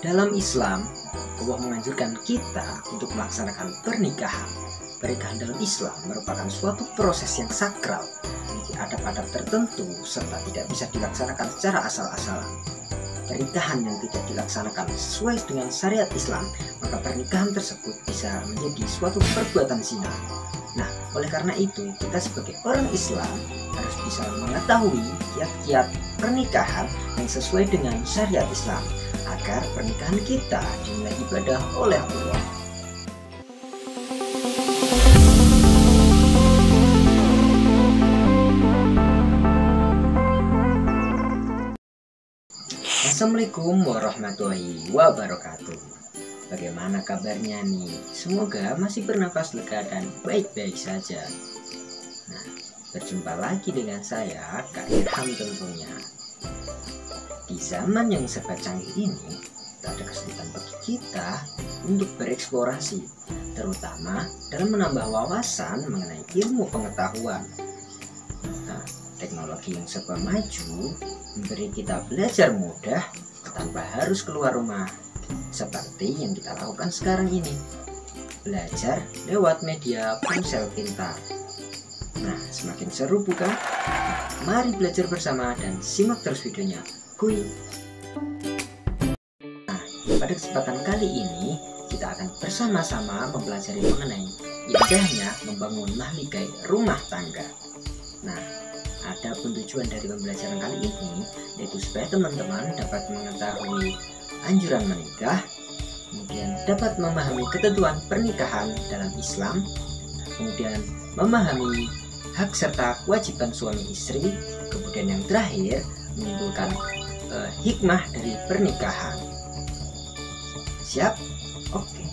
Dalam Islam, Allah menganjurkan kita untuk melaksanakan pernikahan. Pernikahan dalam Islam merupakan suatu proses yang sakral, memiliki adab-adab tertentu, serta tidak bisa dilaksanakan secara asal-asalan. Pernikahan yang tidak dilaksanakan sesuai dengan syariat Islam, maka pernikahan tersebut bisa menjadi suatu perbuatan zina. Nah, oleh karena itu, kita sebagai orang Islam harus bisa mengetahui kiat-kiat pernikahan yang sesuai dengan syariat Islam, agar pernikahan kita dinilai ibadah oleh Allah. Assalamualaikum warahmatullahi wabarakatuh. Bagaimana kabarnya nih? Semoga masih bernapas lega dan baik-baik saja. Nah, berjumpa lagi dengan saya, Kak Ilham tentunya. Di zaman yang serba canggih ini, tak ada kesulitan bagi kita untuk bereksplorasi, terutama dalam menambah wawasan mengenai ilmu pengetahuan. Nah, teknologi yang serba maju memberi kita belajar mudah tanpa harus keluar rumah, seperti yang kita lakukan sekarang ini, belajar lewat media ponsel pintar. Nah, semakin seru bukan? Mari belajar bersama dan simak terus videonya. Kui. Nah, pada kesempatan kali ini kita akan bersama-sama mempelajari mengenai indahnya membangun mahligai rumah tangga. Nah, ada pun tujuan dari pembelajaran kali ini yaitu supaya teman-teman dapat mengetahui anjuran menikah, kemudian dapat memahami ketentuan pernikahan dalam Islam, kemudian memahami hak serta kewajiban suami istri, kemudian yang terakhir menimbulkan hikmah dari pernikahan. Siap? Oke.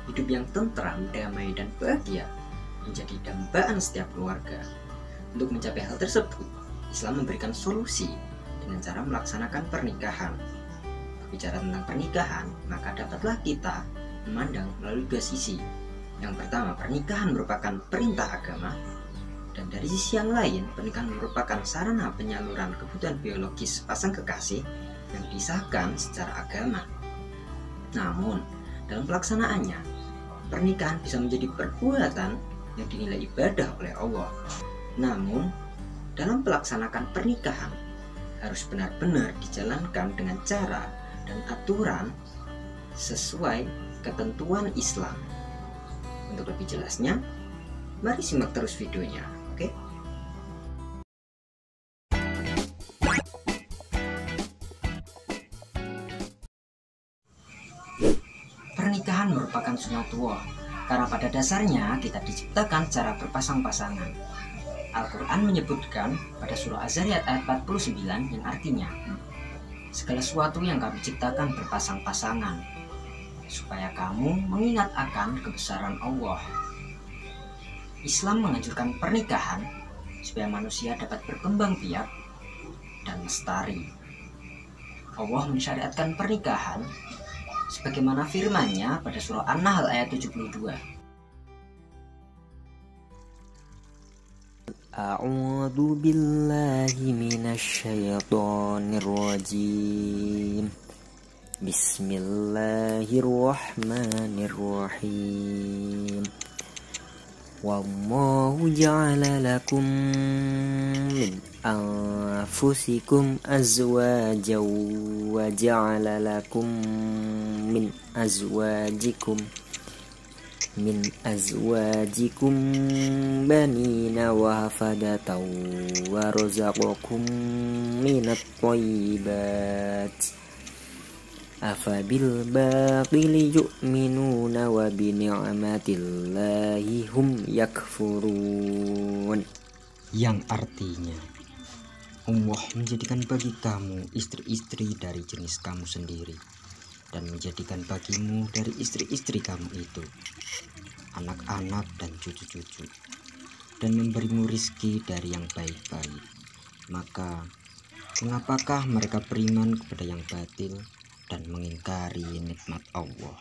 Hidup yang tentram, damai, dan bahagia menjadi dambaan setiap keluarga. Untuk mencapai hal tersebut, Islam memberikan solusi dengan cara melaksanakan pernikahan. Bicara tentang pernikahan, maka dapatlah kita memandang melalui dua sisi. Yang pertama, pernikahan merupakan perintah agama, dan dari sisi yang lain, pernikahan merupakan sarana penyaluran kebutuhan biologis pasang kekasih yang disahkan secara agama. Namun, dalam pelaksanaannya, pernikahan bisa menjadi perbuatan yang dinilai ibadah oleh Allah. Namun, dalam pelaksanakan pernikahan harus benar-benar dijalankan dengan cara dan aturan sesuai ketentuan Islam. Untuk lebih jelasnya, mari simak terus videonya, oke? Pernikahan merupakan sunatullah, karena pada dasarnya kita diciptakan secara berpasang-pasangan. Al-Quran menyebutkan pada surah Az-Zariyat ayat 49 yang artinya, segala sesuatu yang kami ciptakan berpasang-pasangan, supaya kamu mengingat akan kebesaran Allah. Islam menganjurkan pernikahan supaya manusia dapat berkembang biak dan lestari. Allah mensyariatkan pernikahan sebagaimana firman-Nya pada surah An-Nahl ayat 72. A'udzu billahi minasy syaithanir rajim. Bismillahirrahmanirrahim. Wallahu ja'ala lakum min anfusikum azwajan wa ja'ala lakum min azwajikum banina wa hafadatan wa razaqakum minat thayyibat afabil baqili yu'minuna wa bi ni'matillahi hum yakfurun. Yang artinya, Allah menjadikan bagi kamu istri-istri dari jenis kamu sendiri, dan menjadikan bagimu dari istri-istri kamu itu anak-anak dan cucu-cucu, dan memberimu rizki dari yang baik-baik. Maka mengapakah mereka beriman kepada yang batil dan mengingkari nikmat Allah?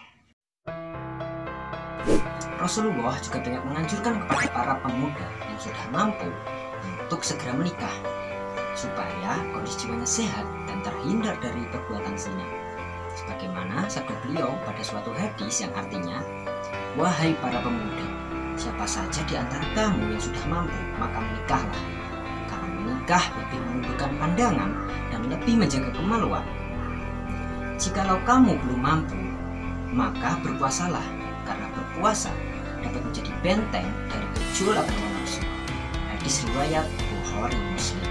Rasulullah juga banyak menganjurkan kepada para pemuda yang sudah mampu untuk segera menikah, supaya kondisi jiwanya sehat dan terhindar dari perbuatan zina. Sebagaimana sabda beliau pada suatu hadis yang artinya, "Wahai para pemuda, siapa saja di antara kamu yang sudah mampu, maka menikahlah. Karena menikah lebih menundukkan pandangan dan lebih menjaga kemaluan. Jikalau kamu belum mampu, maka berpuasalah, karena berpuasa dapat menjadi benteng dari gejolak hawa nafsu." Hadis riwayat Bukhari Muslim.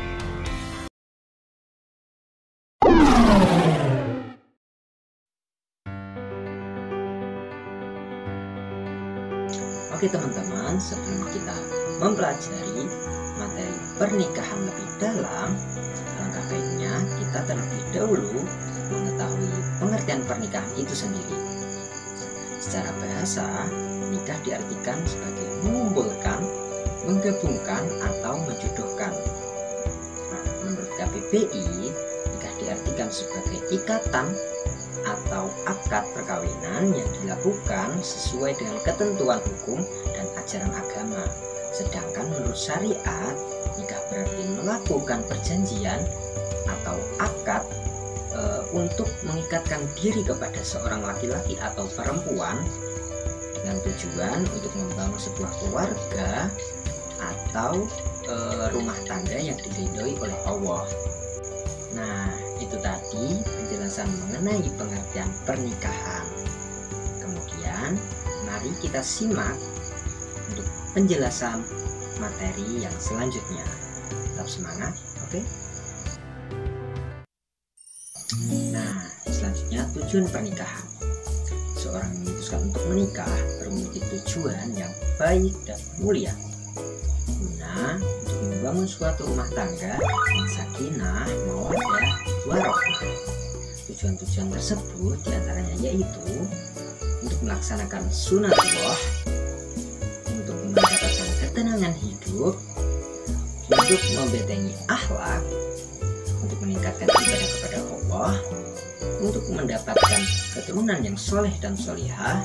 Oke teman-teman, sebelum kita mempelajari materi pernikahan lebih dalam, alangkah baiknya kita terlebih dahulu mengetahui pengertian pernikahan itu sendiri. Secara bahasa, nikah diartikan sebagai mengumpulkan, menggabungkan, atau menjodohkan. Nah, menurut KBBI, nikah diartikan sebagai ikatan atau akad perkawinan yang dilakukan sesuai dengan ketentuan hukum dan ajaran agama. Sedangkan menurut syariat, nikah berarti melakukan perjanjian atau akad untuk mengikatkan diri kepada seorang laki-laki atau perempuan dengan tujuan untuk membangun sebuah keluarga atau rumah tangga yang diridhoi oleh Allah. Nah, itu tadi penjelasan mengenai pengertian pernikahan. Kemudian, mari kita simak untuk penjelasan materi yang selanjutnya. Tetap semangat, oke? Nah, selanjutnya tujuan pernikahan. Seorang yang memutuskan untuk menikah memiliki tujuan yang baik dan mulia, guna untuk membangun suatu rumah tangga yang sakinah, mawaddah, warahmah. Tujuan-tujuan tersebut diantaranya yaitu untuk melaksanakan sunatullah, untuk mendapatkan ketenangan hidup, untuk membentengi akhlak, untuk meningkatkan ibadah kepada Allah, untuk mendapatkan keturunan yang soleh dan solihah,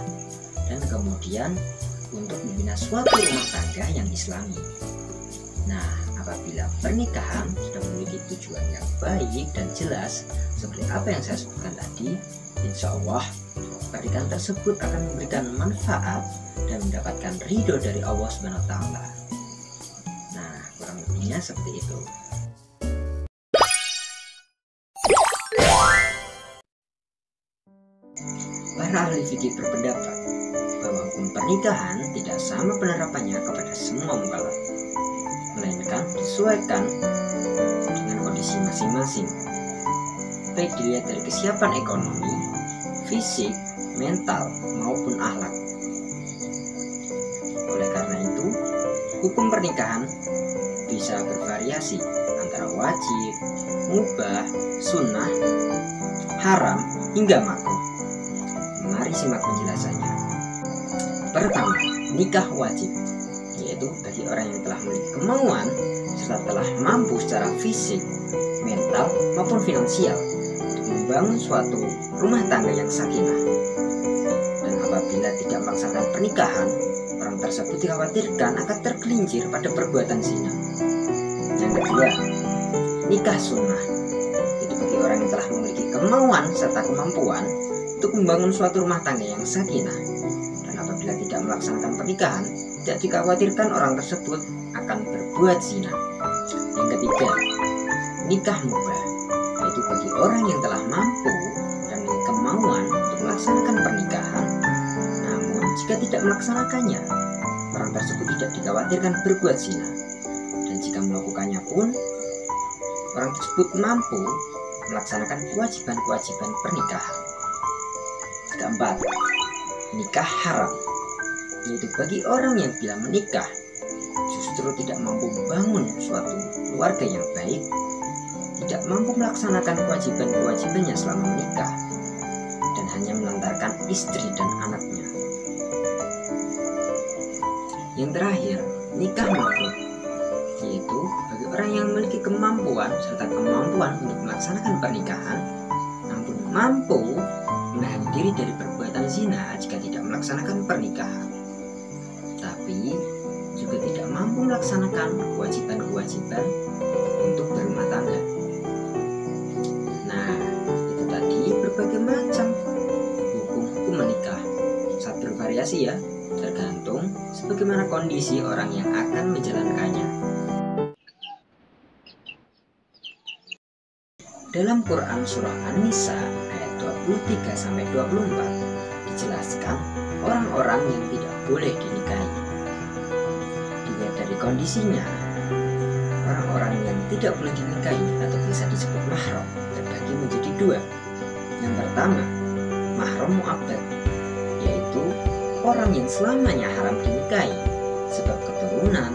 dan kemudian untuk membina suatu rumah tangga yang islami. Nah, apabila pernikahan sudah memiliki tujuan yang baik dan jelas seperti apa yang saya sebutkan tadi, insya Allah pernikahan tersebut akan memberikan manfaat dan mendapatkan ridho dari Allah Subhanahu wa Ta'ala. Nah, kurang lebihnya seperti itu. Para ahli fikih berpendapat bahwa hukum pernikahan tidak sama penerapannya kepada semua mukallaf, melainkan disesuaikan dengan kondisi masing-masing, baik dilihat dari kesiapan ekonomi, fisik, mental, maupun akhlak. Oleh karena itu, hukum pernikahan bisa bervariasi antara wajib, mubah, sunnah, haram, hingga makruh. Mari simak penjelasannya. Pertama, nikah wajib, yaitu bagi orang yang telah memiliki kemauan serta telah mampu secara fisik, mental, maupun finansial untuk membangun suatu rumah tangga yang sakinah. Dan apabila tidak melaksanakan pernikahan, orang tersebut dikhawatirkan akan tergelincir pada perbuatan zina. Yang kedua, nikah sunnah, itu bagi orang yang telah memiliki kemauan serta kemampuan untuk membangun suatu rumah tangga yang sakinah. Dan apabila tidak melaksanakan pernikahan, tidak dikhawatirkan orang tersebut akan berbuat zina. Yang ketiga, nikah mubah, yaitu bagi orang yang telah mampu dan memiliki kemauan untuk melaksanakan pernikahan. Namun jika tidak melaksanakannya, orang tersebut tidak dikhawatirkan berbuat zina. Dan jika melakukannya pun, orang tersebut mampu melaksanakan kewajiban-kewajiban pernikahan. Keempat, nikah haram, yaitu bagi orang yang bila menikah justru tidak mampu membangun suatu keluarga yang baik, tidak mampu melaksanakan kewajiban-kewajibannya selama menikah, dan hanya melantarkan istri dan anaknya. Yang terakhir, nikah makruh, yaitu bagi orang yang memiliki kemampuan serta kemampuan untuk melaksanakan pernikahan, namun mampu menahan diri dari perbuatan zina jika tidak melaksanakan pernikahan, tapi juga tidak mampu melaksanakan kewajiban-kewajiban untuk berumah tangga. Nah, sih ya, tergantung sebagaimana kondisi orang yang akan menjalankannya. Dalam Quran Surah An-Nisa ayat 23-24 dijelaskan orang-orang yang tidak boleh dinikahi. Dilihat dari kondisinya, orang-orang yang tidak boleh dinikahi atau bisa disebut mahram terbagi menjadi dua. Yang pertama, mahram mu'abbad, yaitu orang yang selamanya haram dinikahi sebab keturunan,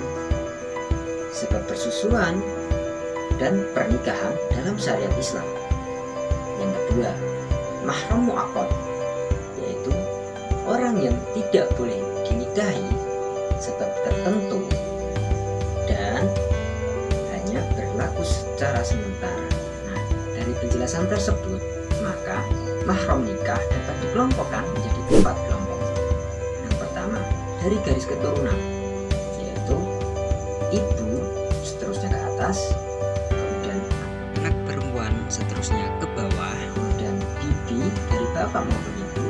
sebab persusuan, dan pernikahan dalam syariat Islam. Yang kedua, mahram mu'aqqad, yaitu orang yang tidak boleh dinikahi sebab tertentu dan hanya berlaku secara sementara. Nah, dari penjelasan tersebut, maka mahram nikah dapat dikelompokkan menjadi 4 kelompok. Yang pertama, dari garis keturunan, yaitu ibu, seterusnya ke atas, anak perempuan, seterusnya ke bawah, kemudian bibi dari bapak maupun ibu,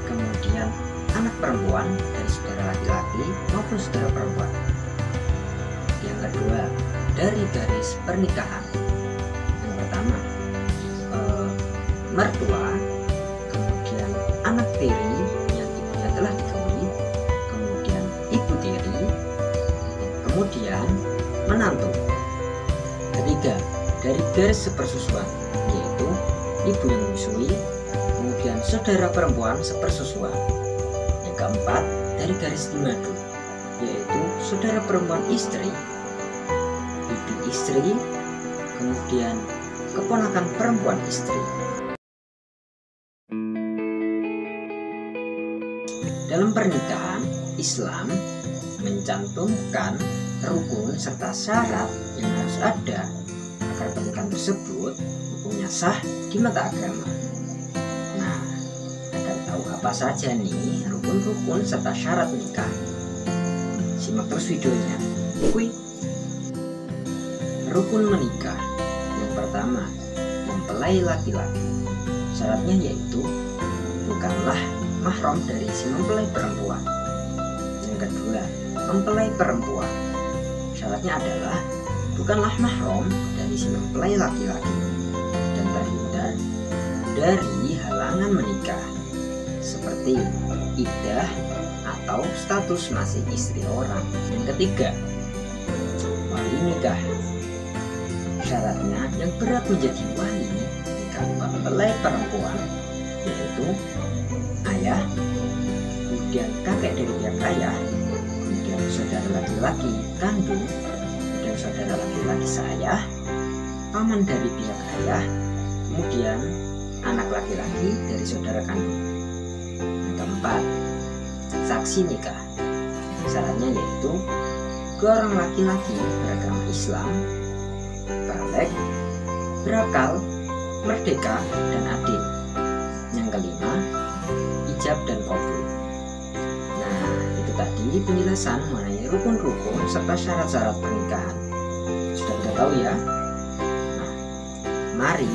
kemudian anak perempuan dari saudara laki-laki maupun saudara perempuan. Yang kedua, dari garis pernikahan. Yang pertama, mertua, kemudian anak tiri yang ibunya telah dikawini, kemudian ibu tiri, kemudian menantu. Ketiga, dari garis sepersusuan, yaitu ibu yang menyusui, kemudian saudara perempuan sepersusuan. Yang keempat, dari garis dimadu, yaitu saudara perempuan istri, bibi istri, kemudian keponakan perempuan istri. Dalam pernikahan, Islam mencantumkan rukun serta syarat yang harus ada agar pernikahan tersebut hukumnya sah di mata agama. Nah, agar tahu apa saja nih rukun-rukun serta syarat nikah, simak terus videonya. Rukun menikah. Yang pertama, mempelai laki-laki. Syaratnya yaitu bukanlah mahram dari si mempelai perempuan. Yang kedua, mempelai perempuan. Syaratnya adalah bukanlah mahram dari si mempelai laki-laki dan terhindar dari halangan menikah seperti iddah atau status masih istri orang. Yang ketiga, wali nikah. Syaratnya yang berat menjadi wali nikah mempelai perempuan yaitu ayah, kemudian kakek dari pihak ayah, kemudian saudara laki-laki kandung, kemudian saudara laki-laki seayah, paman dari pihak ayah, kemudian anak laki-laki dari saudara kandung. Yang keempat, saksi nikah. Syaratnya yaitu dua orang laki-laki beragama Islam, baligh, berakal, merdeka, dan adil. Yang kelima, ijab dan qabul. Nah, itu tadi penjelasan mengenai rukun-rukun serta syarat-syarat pernikahan. Sudah kita tahu ya. Nah, mari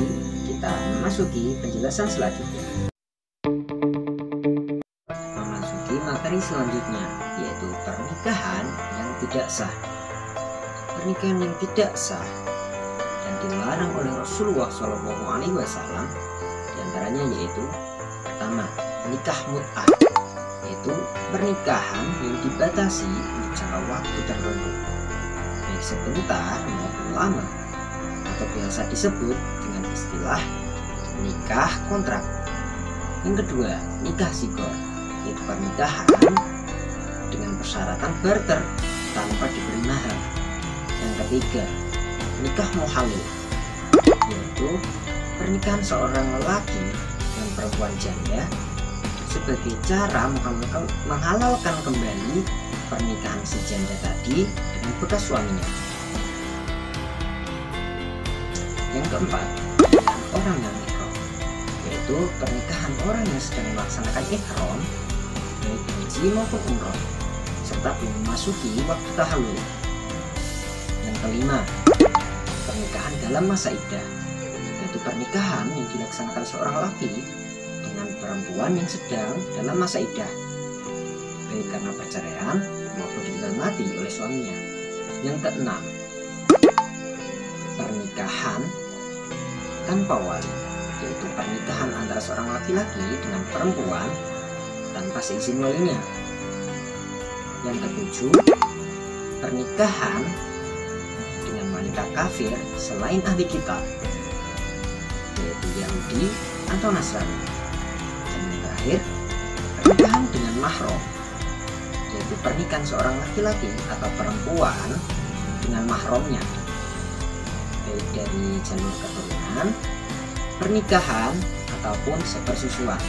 kita memasuki penjelasan selanjutnya. Memasuki materi selanjutnya, yaitu pernikahan yang tidak sah. Pernikahan yang tidak sah dan dilarang oleh Rasulullah SAW, diantaranya yaitu pertama, nikah mut'ah, yaitu pernikahan yang dibatasi untuk jangka waktu tertentu, baik sebentar maupun lama, atau biasa disebut dengan istilah nikah kontrak. Yang kedua, nikah sigor, yaitu pernikahan dengan persyaratan barter tanpa diberi mahar. Yang ketiga, nikah muhalil, yaitu pernikahan seorang lelaki dengan perempuan janda sebagai cara menghalalkan kembali pernikahan si janda tadi dengan bekas suaminya. Yang keempat, orang yang ihram, yaitu pernikahan orang yang sedang melaksanakan ihram baik haji maupun umroh serta belum memasuki waktu tahallul. Yang kelima, pernikahan dalam masa iddah, yaitu pernikahan yang dilaksanakan seorang laki dengan perempuan yang sedang dalam masa iddah. baik karena perceraian maupun ditinggal mati oleh suaminya. Yang keenam, pernikahan tanpa wali, yaitu pernikahan antara seorang laki-laki dengan perempuan tanpa seizin walinya. Yang ketujuh, pernikahan dengan wanita kafir selain ahli kitab, yaitu Yahudi atau Nasrani. Dan yang terakhir, pernikahan dengan mahram, yaitu pernikahan seorang laki-laki atau perempuan dengan mahramnya, baik dari jalur keturunan, pernikahan, ataupun sepersusuan.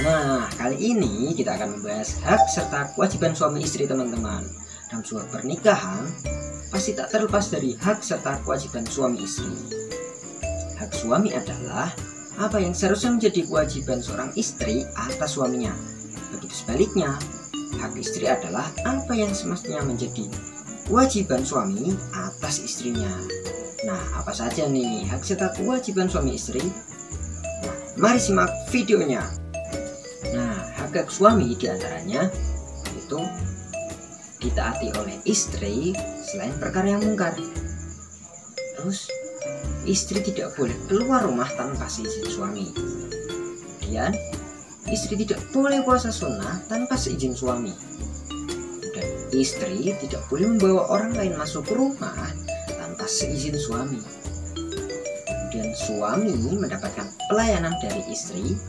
Nah, kali ini kita akan membahas hak serta kewajiban suami istri, teman-teman. Dalam sebuah pernikahan pasti tak terlepas dari hak serta kewajiban suami istri. Hak suami adalah apa yang seharusnya menjadi kewajiban seorang istri atas suaminya. Begitu sebaliknya, hak istri adalah apa yang semestinya menjadi kewajiban suami atas istrinya. Nah, apa saja nih hak serta kewajiban suami istri? Nah, mari simak videonya. Nah, hak suami diantaranya itu ditaati oleh istri selain perkara yang mungkar. Terus, istri tidak boleh keluar rumah tanpa seizin suami. Kemudian, istri tidak boleh puasa sunnah tanpa seizin suami. Dan istri tidak boleh membawa orang lain masuk ke rumah tanpa seizin suami. Kemudian suami mendapatkan pelayanan dari istri.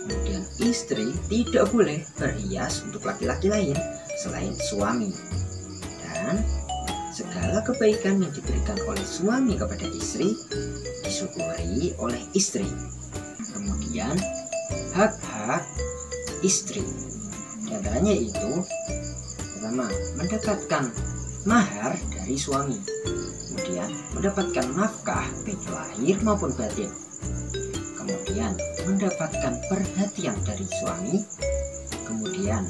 Kemudian istri tidak boleh berhias untuk laki-laki lain selain suami. Dan segala kebaikan yang diberikan oleh suami kepada istri disyukuri oleh istri. Kemudian hak-hak istri diantaranya itu pertama, mendapatkan mahar dari suami. Kemudian mendapatkan nafkah baik lahir maupun batin. Kemudian mendapatkan perhatian dari suami. Kemudian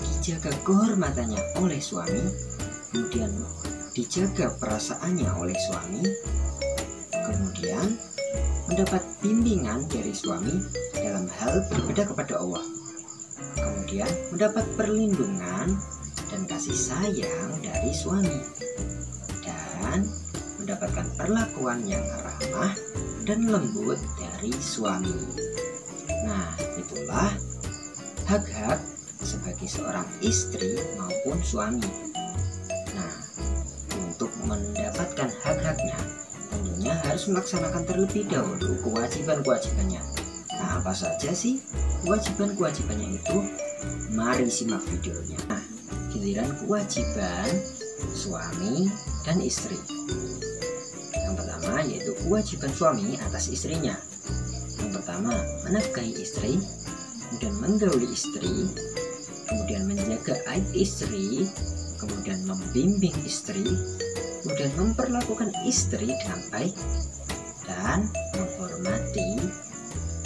dijaga kehormatannya oleh suami. Kemudian dijaga perasaannya oleh suami. Kemudian mendapat bimbingan dari suami dalam hal beribadah kepada Allah. Kemudian mendapat perlindungan dan kasih sayang dari suami. Dan mendapatkan perlakuan yang ramah dan lembut dari suami. Nah, itulah hak-hak sebagai seorang istri maupun suami. Nah, untuk mendapatkan hak-haknya tentunya harus melaksanakan terlebih dahulu kewajiban-kewajibannya. Nah, apa saja sih kewajiban-kewajibannya itu? Mari simak videonya. Nah, giliran kewajiban suami dan istri. Yang pertama yaitu kewajiban suami atas istrinya. Yang pertama, menafkahi istri, kemudian menggauli istri, kemudian menjaga aib istri, kemudian membimbing istri, kemudian memperlakukan istri dengan baik, dan menghormati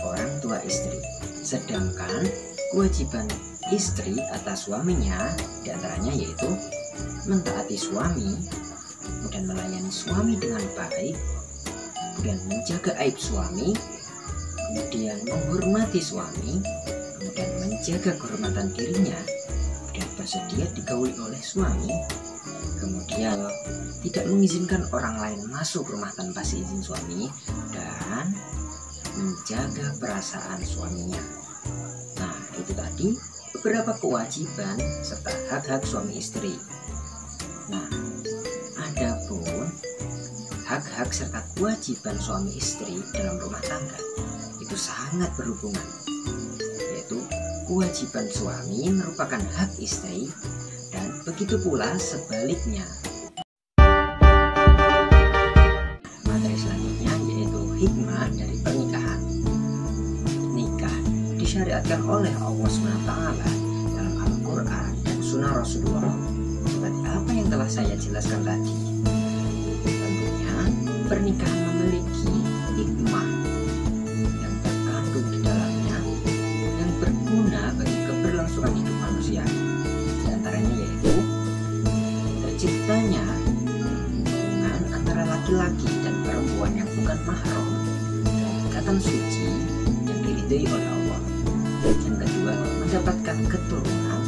orang tua istri. Sedangkan kewajiban istri atas suaminya diantaranya yaitu mentaati suami, kemudian melayani suami dengan baik, kemudian menjaga aib suami, kemudian menghormati suami, kemudian menjaga kehormatan dirinya, dan bersedia digauli oleh suami, kemudian tidak mengizinkan orang lain masuk rumah tanpa seizin suami, dan menjaga perasaan suaminya. Nah, itu tadi beberapa kewajiban serta hak-hak suami istri. Nah, adapun hak-hak serta kewajiban suami istri dalam rumah tangga itu sangat berhubungan, yaitu kewajiban suami merupakan hak istri dan begitu pula sebaliknya. Materi selanjutnya yaitu hikmah dari pernikahan. Nikah disyariatkan oleh Allah SWT dalam Al-Quran dan Sunnah Rasulullah. Seperti apa yang telah saya jelaskan tadi, tentunya pernikahan memiliki hikmah yang terkandung di dalamnya yang berguna bagi keberlangsungan hidup manusia. Di antaranya yaitu terciptanya hubungan antara laki-laki dan perempuan yang bukan mahram dalam ikatan suci yang diridhai oleh Allah. Yang kedua, mendapatkan keturunan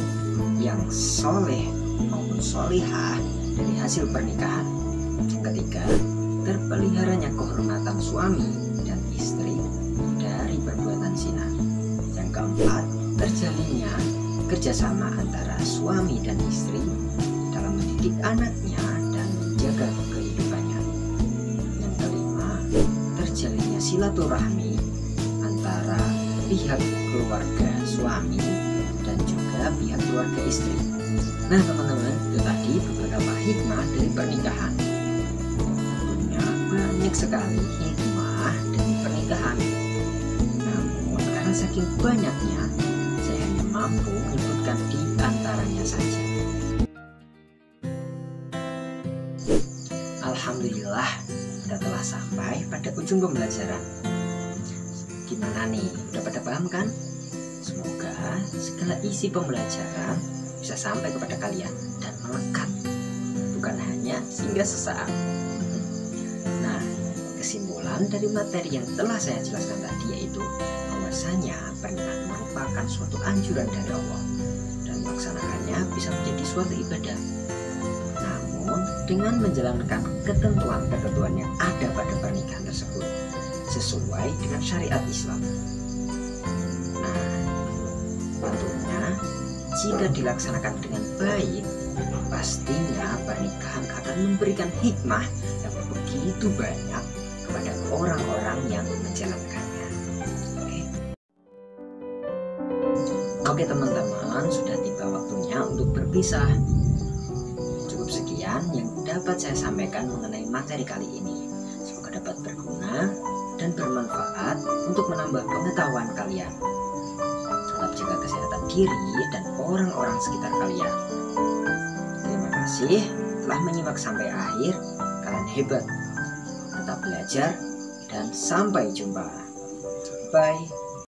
yang soleh maupun solihah dari hasil pernikahan. Yang ketiga, terpeliharanya kehormatan suami dan istri dari perbuatan zina. Yang keempat, terjalinnya kerjasama antara suami dan istri dalam mendidik anaknya dan menjaga kehidupannya. Yang kelima, terjalinnya silaturahmi antara pihak keluarga suami dan juga pihak keluarga istri. Nah teman-teman, itu tadi beberapa hikmah dari pernikahan. Tentunya banyak sekali hikmah dari pernikahan. Namun karena saking banyaknya, saya hanya mampu menyebutkan di antaranya saja. Alhamdulillah, kita telah sampai pada ujung pembelajaran. Gimana nih, udah pada paham kan? Semoga segala isi pembelajaran bisa sampai kepada kalian dan melekat, bukan hanya singgah sesaat. Nah, kesimpulan dari materi yang telah saya jelaskan tadi yaitu bahwasanya pernikahan merupakan suatu anjuran dari Allah dan melaksanakannya bisa menjadi suatu ibadah. Namun dengan menjalankan ketentuan-ketentuan yang ada pada pernikahan tersebut sesuai dengan syariat Islam. Nah, tentunya jika dilaksanakan dengan baik, pastinya pernikahan akan memberikan hikmah yang begitu banyak kepada orang-orang yang menjalankannya. Oke teman-teman, sudah tiba waktunya untuk berpisah. Cukup sekian yang dapat saya sampaikan mengenai materi kali ini. Semoga dapat berguna dan bermanfaat untuk menambah pengetahuan kalian. Tetap jaga kesehatan diri dan orang-orang sekitar kalian. Terima kasih telah menyimak sampai akhir. Kalian hebat. Tetap belajar dan sampai jumpa. Bye.